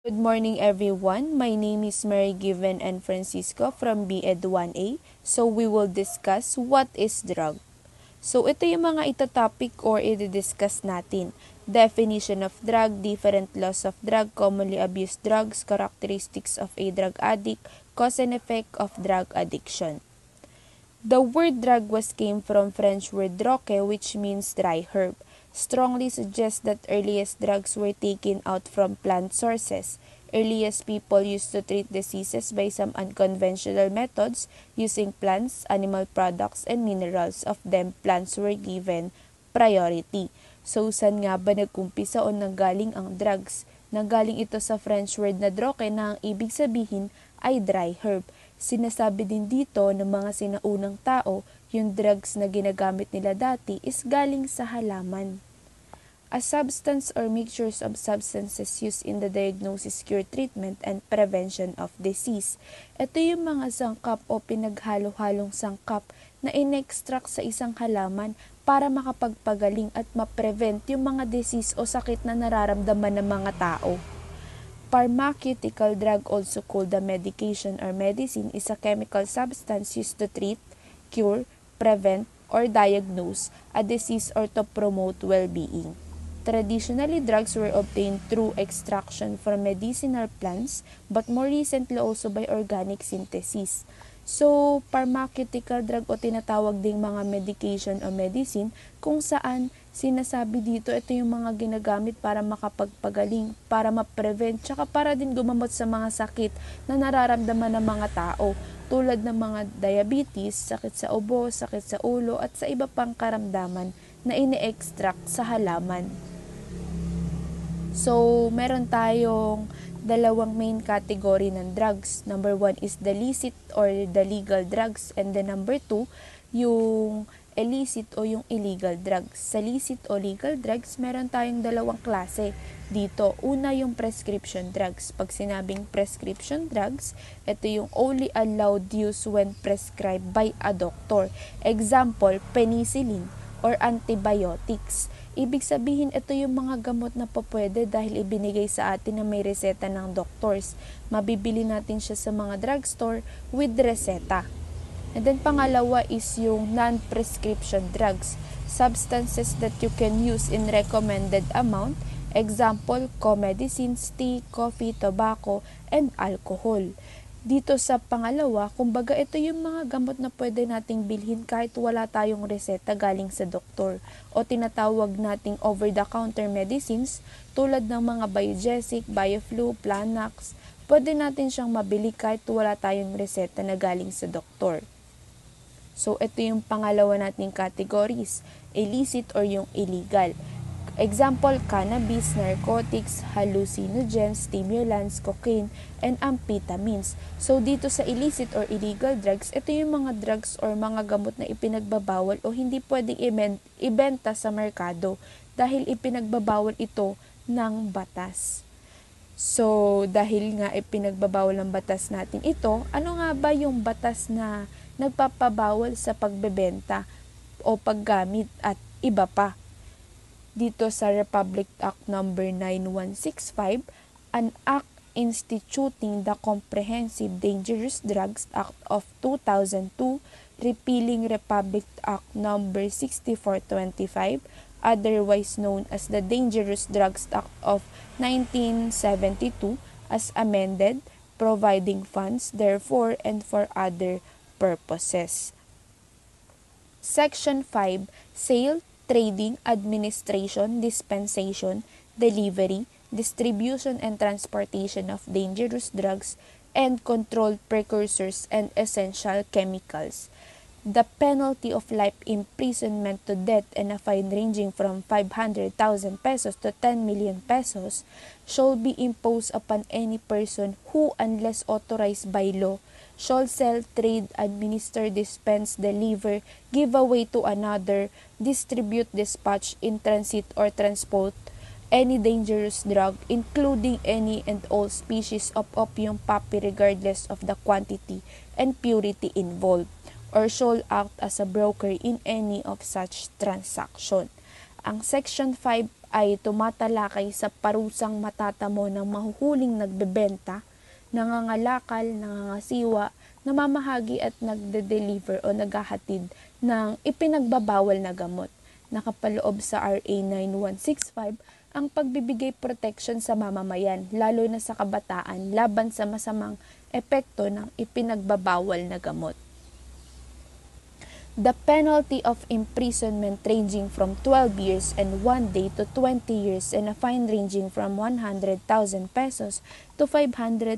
Good morning everyone. My name is Mary Given and Francisco from BEd 1A. So we will discuss what is drug. So ito yung mga itatopic or i-discuss natin. Definition of drug, different laws of drug, commonly abused drugs, characteristics of a drug addict, cause and effect of drug addiction. The word drug came from French word droge, which means dry herb. Strongly suggests that earliest drugs were taken out from plant sources. Earliest people used to treat diseases by some unconventional methods using plants, animal products, and minerals. Of them, plants were given priority. So, saan nga ba nagkumpisa o nanggaling ang drugs? Nanggaling ito sa French word na droge na ang ibig sabihin ay dry herb. Sinasabi din dito ng mga sinaunang tao, yung drugs na ginagamit nila dati is galing sa halaman. A substance or mixtures of substances used in the diagnosis, cure, treatment, and prevention of disease. Ito yung mga sangkap o pinaghalo-halong sangkap na in-extract sa isang halaman para makapagpagaling at ma-prevent yung mga disease o sakit na nararamdaman ng mga tao. Pharmaceutical drug, also called a medication or medicine, is a chemical substance used to treat, cure, prevent, or diagnose a disease or to promote well-being. Traditionally, drugs were obtained through extraction from medicinal plants, but more recently also by organic synthesis. So, pharmaceutical drug o tinatawag ding mga medication o medicine kung saan sinasabi dito ito yung mga ginagamit para makapagpagaling, para ma-prevent, tsaka para din gumamot sa mga sakit na nararamdaman ng mga tao tulad ng mga diabetes, sakit sa ubo, sakit sa ulo at sa iba pang karamdaman na ini-extract sa halaman. So, meron tayong dalawang main category ng drugs. Number 1 is the licit or the legal drugs, and then number 2, yung illicit o yung illegal drugs. Sa licit o legal drugs, meron tayong dalawang klase dito. Una yung prescription drugs. Pag sinabing prescription drugs, ito yung only allowed use when prescribed by a doctor. Example, penicillin or antibiotics. Ibig sabihin, ito yung mga gamot na pwede dahil ibinigay sa atin na may reseta ng doctors. Mabibili natin siya sa mga drugstore with reseta. And then pangalawa is yung non-prescription drugs. Substances that you can use in recommended amount. Example, co-medicines, tea, coffee, tobacco, and alcohol. Dito sa pangalawa, kumbaga ito yung mga gamot na pwede nating bilhin kahit wala tayong reseta galing sa doktor o tinatawag nating over-the-counter medicines tulad ng mga Biogesic, Bioflu, Planax. Pwede natin siyang mabili kahit wala tayong reseta na galing sa doktor. So ito yung pangalawa nating categories, illicit or yung illegal. Example, cannabis, narcotics, hallucinogens, stimulants, cocaine, and amphetamines. So, dito sa illicit or illegal drugs, ito yung mga drugs or mga gamot na ipinagbabawal o hindi pwedeng ibenta sa merkado dahil ipinagbabawal ito ng batas. So, dahil nga ipinagbabawal ng batas natin ito, ano nga ba yung batas na nagpapabawal sa pagbebenta o paggamit at iba pa? Dito sa Republic Act No. 9165, an act instituting the Comprehensive Dangerous Drugs Act of 2002, repealing Republic Act No. 6425, otherwise known as the Dangerous Drugs Act of 1972, as amended, providing funds therefore and for other purposes. Section 5, Sale, Trading, Administration, Dispensation, Delivery, Distribution and Transportation of Dangerous Drugs and Controlled Precursors and Essential Chemicals. The penalty of life imprisonment to death and a fine ranging from 500,000 pesos to 10 million pesos shall be imposed upon any person who, unless authorized by law, shall sell, trade, administer, dispense, deliver, give away to another, distribute, dispatch, in transit, or transport any dangerous drug, including any and all species of opium poppy regardless of the quantity and purity involved, or shall act as a broker in any of such transaction. Ang Section 5 ay tumatalakay sa parusang matatamo ng mahuhuling nagbebenta, nangangalakal, nangangasiwa, namamahagi at nagde-deliver o naghahatid ng ipinagbabawal na gamot. Nakapaloob sa RA 9165 ang pagbibigay protection sa mamamayan, lalo na sa kabataan, laban sa masamang epekto ng ipinagbabawal na gamot. The penalty of imprisonment ranging from 12 years and 1 day to 20 years and a fine ranging from 100,000 pesos to 500,000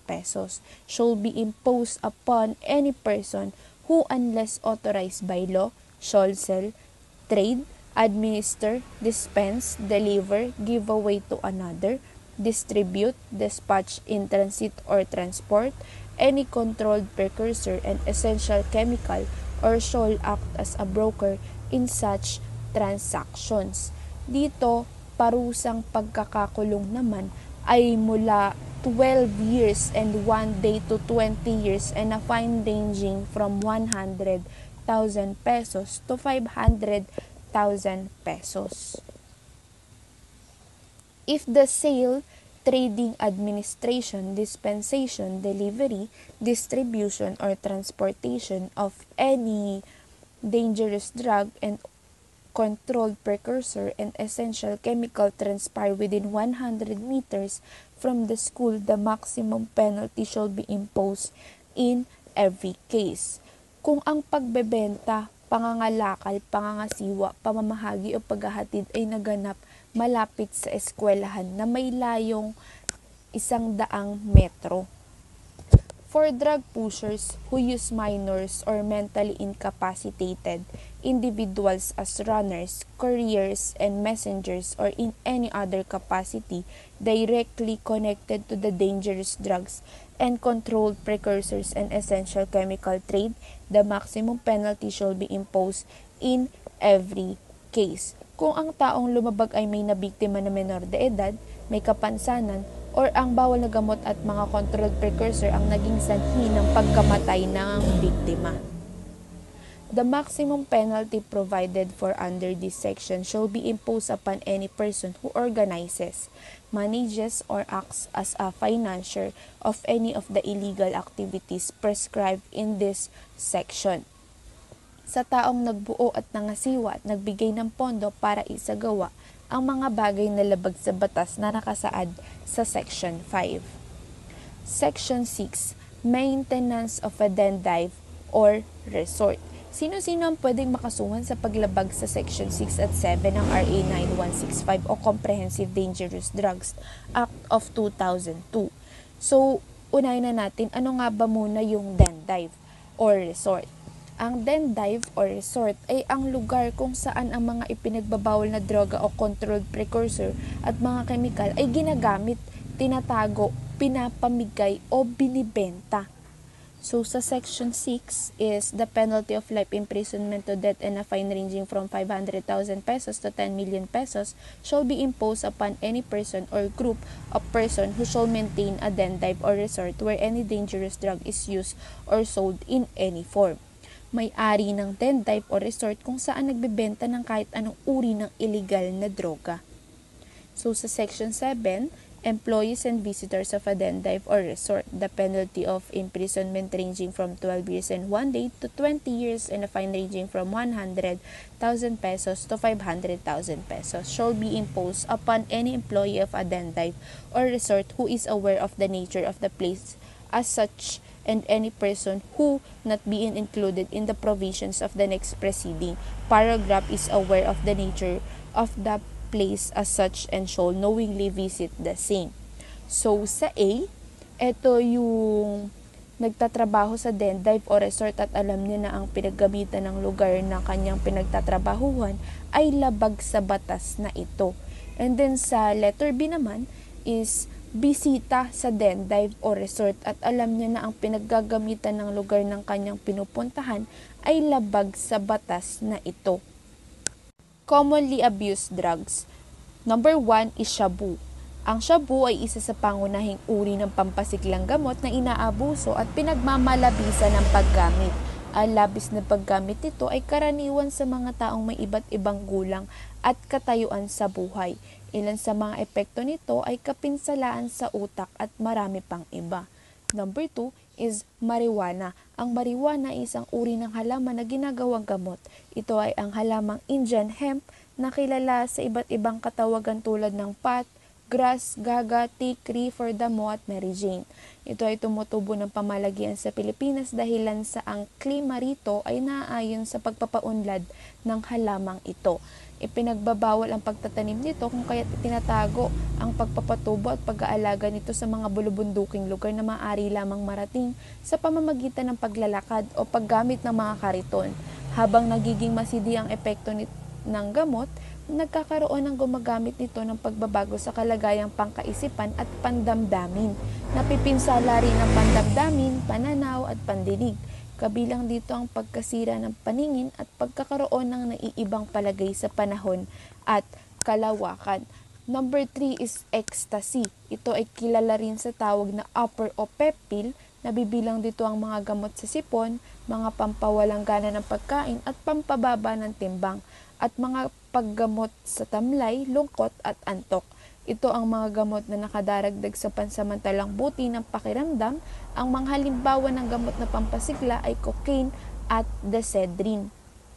pesos shall be imposed upon any person who, unless authorized by law, shall sell, trade, administer, dispense, deliver, give away to another, distribute, dispatch in transit or transport, any controlled precursor and essential chemical, or shall act as a broker in such transactions. Dito, parusang pagkakakulong naman ay mula 12 years and 1 day to 20 years and a fine ranging from 100,000 pesos to 500,000 pesos. If the sale, trading, administration, dispensation, delivery, distribution, or transportation of any dangerous drug and controlled precursor and essential chemical transpire within 100 meters from the school, the maximum penalty shall be imposed in every case. Kung ang pagbebenta, pangangalakal, pangangasiwa, pamamahagi o paghahatid ay naganap malapit sa eskwelahan na may layong 100 metro. For drug pushers who use minors or mentally incapacitated individuals as runners, couriers, and messengers or in any other capacity directly connected to the dangerous drugs and controlled precursors and essential chemical trade, the maximum penalty shall be imposed in every case. Kung ang taong lumabag ay may nabiktima na menor de edad, may kapansanan, or ang bawal na gamot at mga controlled precursor ang naging sanhi ng pagkamatay ng biktima. The maximum penalty provided for under this section shall be imposed upon any person who organizes, manages, or acts as a financier of any of the illegal activities prescribed in this section. Sa taong nagbuo at nangasiwa at nagbigay ng pondo para isagawa ang mga bagay na labag sa batas na nakasaad sa Section 5. Section 6. Maintenance of a den dive or resort. Sino-sino ang pwedeng makasuhan sa paglabag sa Section 6 at 7 ng RA 9165 o Comprehensive Dangerous Drugs Act of 2002? So, unahin na natin, ano nga ba muna yung den dive or resort? Ang den dive or resort ay ang lugar kung saan ang mga ipinagbabawal na droga o controlled precursor at mga kemikal ay ginagamit, tinatago, pinapamigay o binibenta. So sa Section 6 is the penalty of life imprisonment to death and a fine ranging from 500,000 pesos to 10 million pesos shall be imposed upon any person or group of person who shall maintain a den dive or resort where any dangerous drug is used or sold in any form. May-ari ng den dive o resort kung saan nagbebenta ng kahit anong uri ng illegal na droga. So sa Section 7, employees and visitors of a den dive or resort, the penalty of imprisonment ranging from 12 years and 1 day to 20 years and a fine ranging from 100,000 pesos to 500,000 pesos shall be imposed upon any employee of a den dive or resort who is aware of the nature of the place as such and any person who, not being included in the provisions of the next preceding paragraph, is aware of the nature of the place as such and shall knowingly visit the same. So, sa A, ito yung nagtatrabaho sa den dive o resort at alam niya na ang pinaggamitan ng lugar na kanyang pinagtatrabahuhan ay labag sa batas na ito. And then sa letter B naman is bisita sa den dive o resort at alam niya na ang pinaggagamitan ng lugar ng kanyang pinupuntahan ay labag sa batas na ito. Commonly abused drugs. Number 1 is shabu. Ang shabu ay isa sa pangunahing uri ng pampasiglang gamot na inaabuso at pinagmamalabisan ng paggamit. Ang labis na paggamit nito ay karaniwan sa mga taong may iba't ibang gulang at katayuan sa buhay. Ilan sa mga epekto nito ay kapinsalaan sa utak at marami pang iba. Number 2 is marijuana. Ang marijuana ay isang uri ng halaman na ginagawang gamot. Ito ay ang halamang Indian hemp na kilala sa iba't ibang katawagan tulad ng pot, grass, gaga, teak, reefer, damo at Mary Jane. Ito ay tumutubo ng pamalagian sa Pilipinas dahilan sa ang klima rito ay naaayon sa pagpapaunlad ng halamang ito. Ipinagbabawal ang pagtatanim nito kung kaya't itinatago ang pagpapatubo at pag-aalaga nito sa mga bulubunduking lugar na maaari lamang marating sa pamamagitan ng paglalakad o paggamit ng mga kariton. Habang nagiging masidi ang epekto ng gamot, nagkakaroon ng gumagamit nito ng pagbabago sa kalagayang pangkaisipan at pandamdamin. Napipinsala rin ang pandamdamin, pananaw at pandinig. Kabilang dito ang pagkasira ng paningin at pagkakaroon ng naiibang palagay sa panahon at kalawakan. Number 3 is ecstasy. Ito ay kilala rin sa tawag na upper o pep pill. Nabibilang dito ang mga gamot sa sipon, mga pampawalang gana ng pagkain at pampababa ng timbang, at mga paggamot sa tamlay, lungkot at antok. Ito ang mga gamot na nakadaragdag sa pansamantalang buti ng pakiramdam. Ang mga halimbawa ng gamot na pampasigla ay cocaine at Excedrin.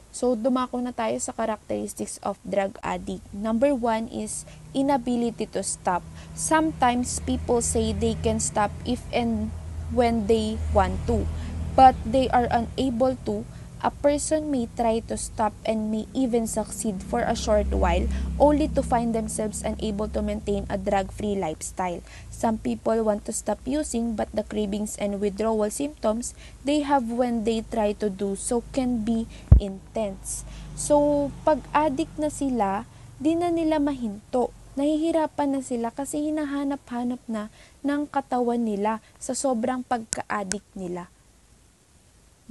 So, dumako na tayo sa characteristics of drug addict. Number 1 is inability to stop. Sometimes people say they can stop if and when they want to, but they are unable to. A person may try to stop and may even succeed for a short while, only to find themselves unable to maintain a drug-free lifestyle. Some people want to stop using, but the cravings and withdrawal symptoms they have when they try to do so can be intense. So, pag addict na sila, di na nila mahinto. Nahihirapan na sila kasi hinahanap-hanap na ng katawan nila sa sobrang pagka-addict nila.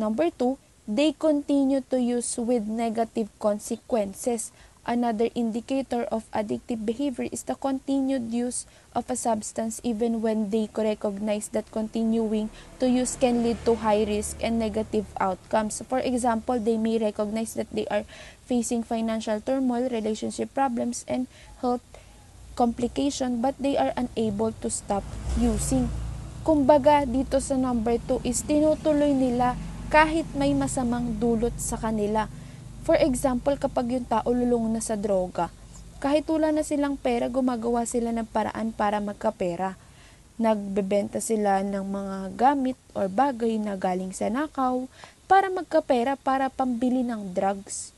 Number 2, they continue to use with negative consequences. Another indicator of addictive behavior is the continued use of a substance even when they recognize that continuing to use can lead to high risk and negative outcomes. For example, they may recognize that they are facing financial turmoil, relationship problems, and health complication, but they are unable to stop using. Kumbaga, dito sa number 2 is tinutuloy nila kahit may masamang dulot sa kanila. For example, kapag yung tao lulong na sa droga, kahit wala na silang pera, gumagawa sila ng paraan para magkapera. Nagbebenta sila ng mga gamit or bagay na galing sa nakaw para magkapera, para pambili ng drugs.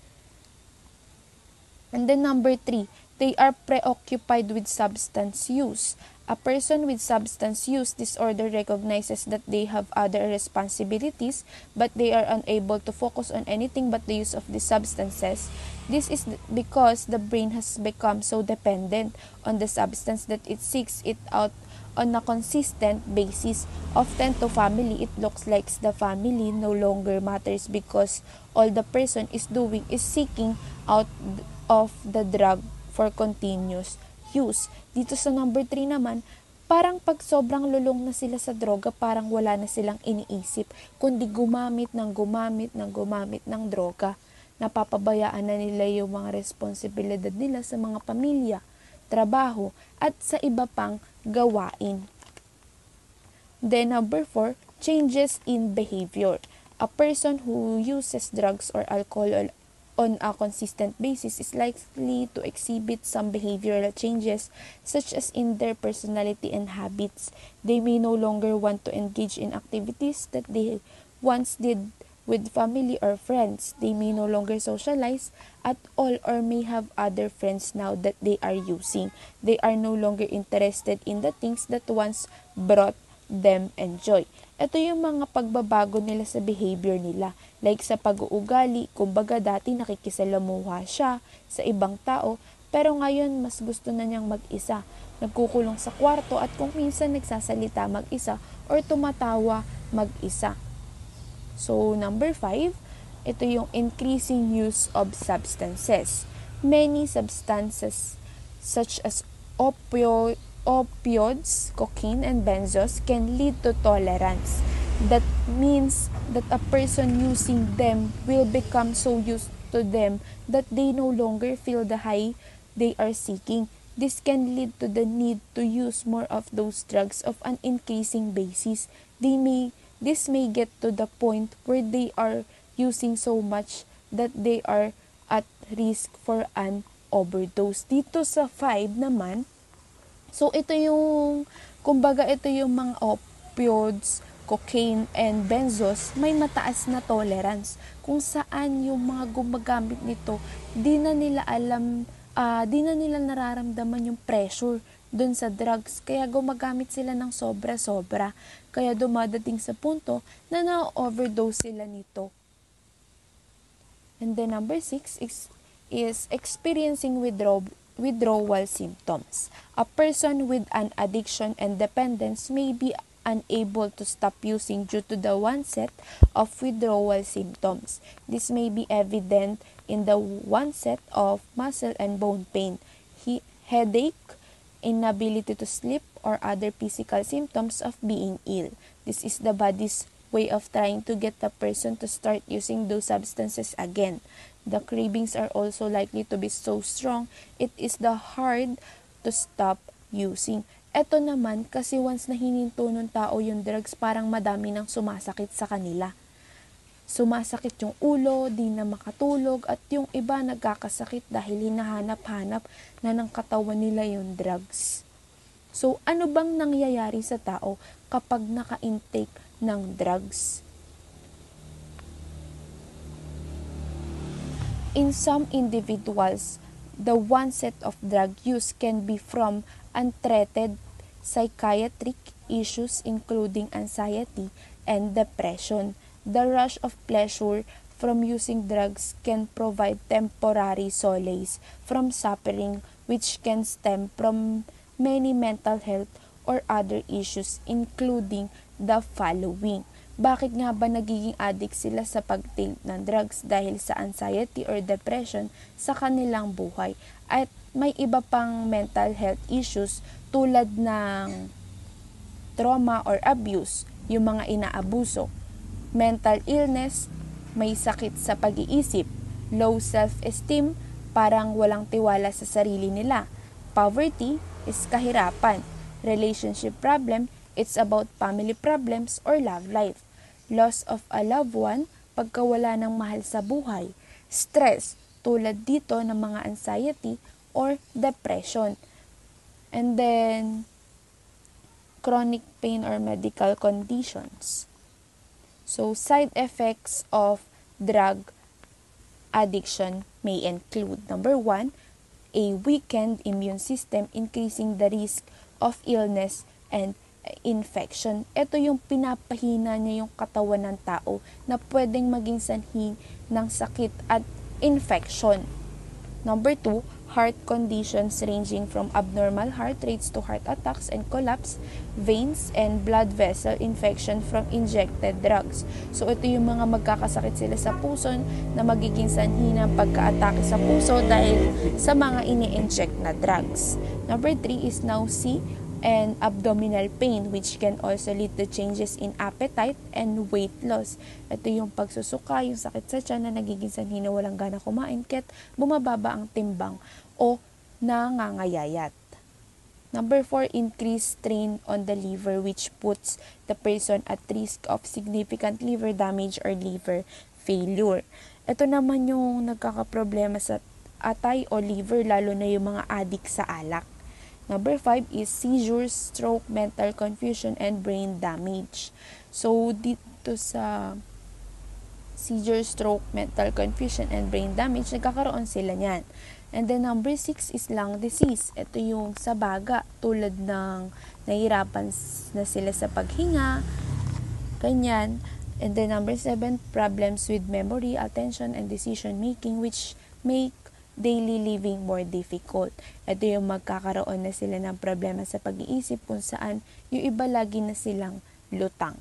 And then number 3, they are preoccupied with substance use. A person with substance use disorder recognizes that they have other responsibilities, but they are unable to focus on anything but the use of the substances. This is because the brain has become so dependent on the substance that it seeks it out on a consistent basis. Often to family, it looks like the family no longer matters because all the person is doing is seeking out of the drug for continuous use. Dito sa number 3 naman, parang pag sobrang lulong na sila sa droga, parang wala na silang iniisip, kundi gumamit ng droga. Napapabayaan na nila yung mga responsibilidad nila sa mga pamilya, trabaho, at sa iba pang gawain. Then number 4, changes in behavior. A person who uses drugs or alcohol on a consistent basis is likely to exhibit some behavioral changes such as in their personality and habits. They may no longer want to engage in activities that they once did with family or friends. They may no longer socialize at all or may have other friends now that they are using. They are no longer interested in the things that once brought them enjoy. Ito yung mga pagbabago nila sa behavior nila. Like sa pag-uugali, kumbaga dati nakikisalamuha siya sa ibang tao, pero ngayon mas gusto na niyang mag-isa. Nagkukulong sa kwarto at kung minsan nagsasalita mag-isa or tumatawa mag-isa. So number 5, ito yung increasing use of substances. Many substances such as opioids, cocaine, and benzos can lead to tolerance. That means that a person using them will become so used to them that they no longer feel the high they are seeking. This can lead to the need to use more of those drugs of an increasing basis. This may get to the point where they are using so much that they are at risk for an overdose. Dito sa 5 naman, so ito yung, kumbaga ito yung mga opioids, cocaine, and benzos, may mataas na tolerance. Kung saan yung mga gumagamit nito, di na nila nararamdaman yung pressure dun sa drugs. Kaya gumagamit sila ng sobra-sobra. Kaya dumadating sa punto na na-overdose sila nito. And then number 6 is experiencing withdrawal symptoms. A person with an addiction and dependence may be unable to stop using due to the onset of withdrawal symptoms. This may be evident in the onset of muscle and bone pain, headache, inability to sleep, or other physical symptoms of being ill. This is the body's way of trying to get the person to start using those substances again. The cravings are also likely to be so strong, it is hard to stop using. Eto naman, kasi once na hininto ng tao yung drugs, parang madami nang sumasakit sa kanila. Sumasakit yung ulo, di na makatulog, at yung iba nagkakasakit dahil hinahanap-hanap na ng katawan nila yung drugs. So, ano bang nangyayari sa tao kapag naka-intake ng drugs? In some individuals, the onset of drug use can be from untreated psychiatric issues including anxiety and depression. The rush of pleasure from using drugs can provide temporary solace from suffering, which can stem from many mental health or other issues including the following. Bakit nga ba nagiging addict sila sa pag-take ng drugs? Dahil sa anxiety or depression sa kanilang buhay. At may iba pang mental health issues tulad ng trauma or abuse, yung mga inaabuso. Mental illness, may sakit sa pag-iisip. Low self-esteem, parang walang tiwala sa sarili nila. Poverty is kahirapan. Relationship problem, it's about family problems or love life. Loss of a loved one, pagkawala ng mahal sa buhay. Stress, tulad dito ng mga anxiety or depression. And then, chronic pain or medical conditions. So, side effects of drug addiction may include, number 1, a weakened immune system increasing the risk of illness and infection. Ito yung pinapahina niya yung katawan ng tao na pwedeng maging sanhi ng sakit at infection. Number 2, heart conditions ranging from abnormal heart rates to heart attacks and collapse, veins and blood vessel infection from injected drugs. So ito yung mga magkakasakit sila sa puso na magiging sanhi ng pagka-atake sa puso dahil sa mga ini-inject na drugs. Number 3 is nausea and abdominal pain, which can also lead to changes in appetite and weight loss. Ito yung pagsusuka, yung sakit sa tiyan na nagiging sanhi na walang gana kumain kahit bumababa ang timbang o nangangayayat. Number 4, increased strain on the liver, which puts the person at risk of significant liver damage or liver failure. Ito naman yung nagkakaproblema sa atay o liver, lalo na yung mga addict sa alak. Number 5 is seizures, stroke, mental confusion, and brain damage. So, dito sa seizure, stroke, mental confusion, and brain damage, nagkakaroon sila niyan. And then number 6 is lung disease. Ito yung sa baga, tulad ng nahihirapan na sila sa paghinga, ganyan. And then number 7, problems with memory, attention, and decision making, which make daily living more difficult. Ito yung magkakaroon na sila ng problema sa pag-iisip kung saan yung iba lagi na silang lutang.